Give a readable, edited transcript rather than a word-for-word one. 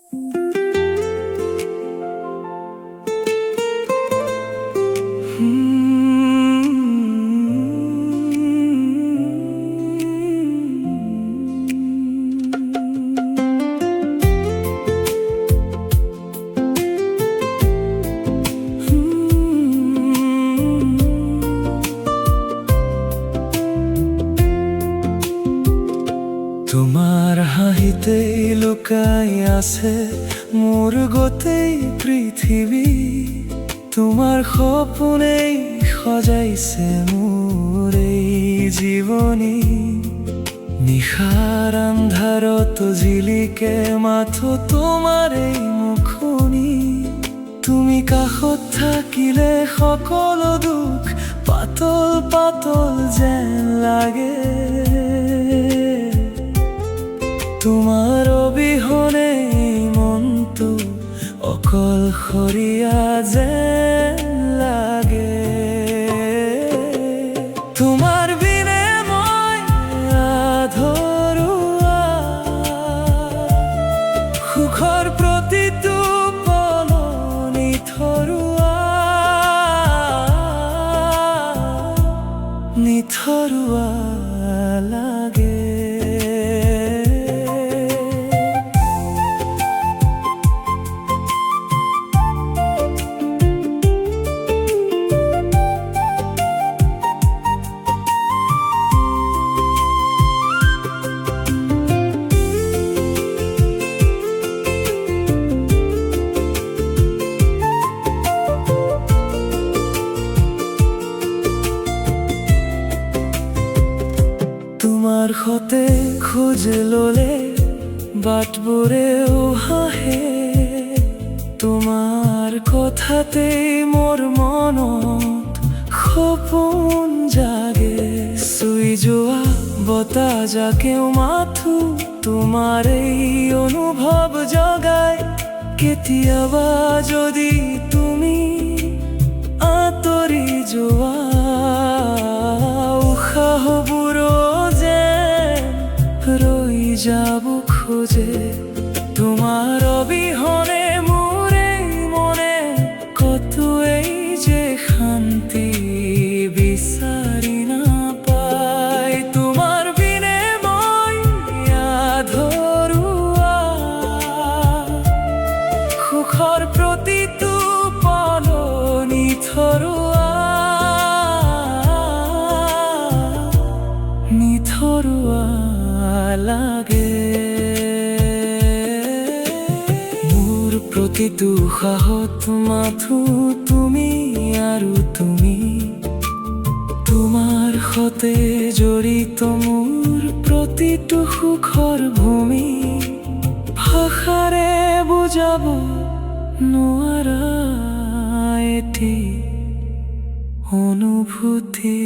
তোমার হাহিতেই লুকাই আছে মোর গোটেই পৃথিৱী। তোমাৰ সপোনেই সজাইছে মোৰ এই জীৱনী। নিশাৰ আন্ধাৰত জিলিকে মাথো তোমাৰ এই মুখনি। তুমি কাষত থাকিলে সকলো দুখ পাতল পাতল যেন লাগে। তোমাৰ অবিহনে মনটো অকলশৰীয়া যেন লাগে। তোমাৰ বিনে মই আধৰুৱা, সুখৰ প্ৰতিটো পল নিথৰুৱা, নিথৰুৱা লাগে। তোমাৰ সতে খোজ ললে বাটবোৰেও হাঁহে। তোমাৰ কথাতেই মোৰ মনত সপোন জাগে। চুই যোৱা বতাহজাকেও মাথো তোমাৰ এই অনুভৱ জগায়। কেতিয়াবা যদি তুমি আঁতৰি যোৱা, উশাহবোৰো ৰৈ যাব খোজে। তোমাৰ অবিহনে মোৰ এই মনে কতো এই যে শান্তি বিচাৰি নাপায়। তোমাৰ বিনে মই আধৰুৱা, সুখৰ প্ৰতিটো পল নিথৰুৱা, নিথৰুৱা লাগে। মোৰ প্ৰতিটো উশাহত মাথো তুমি আৰু তুমি। তোমাৰ সতে জড়িত মোৰ প্ৰতিটো সুখৰ ভূমি। ভাষাৰে বুজাব নোৱাৰা এটি অনুভূতি।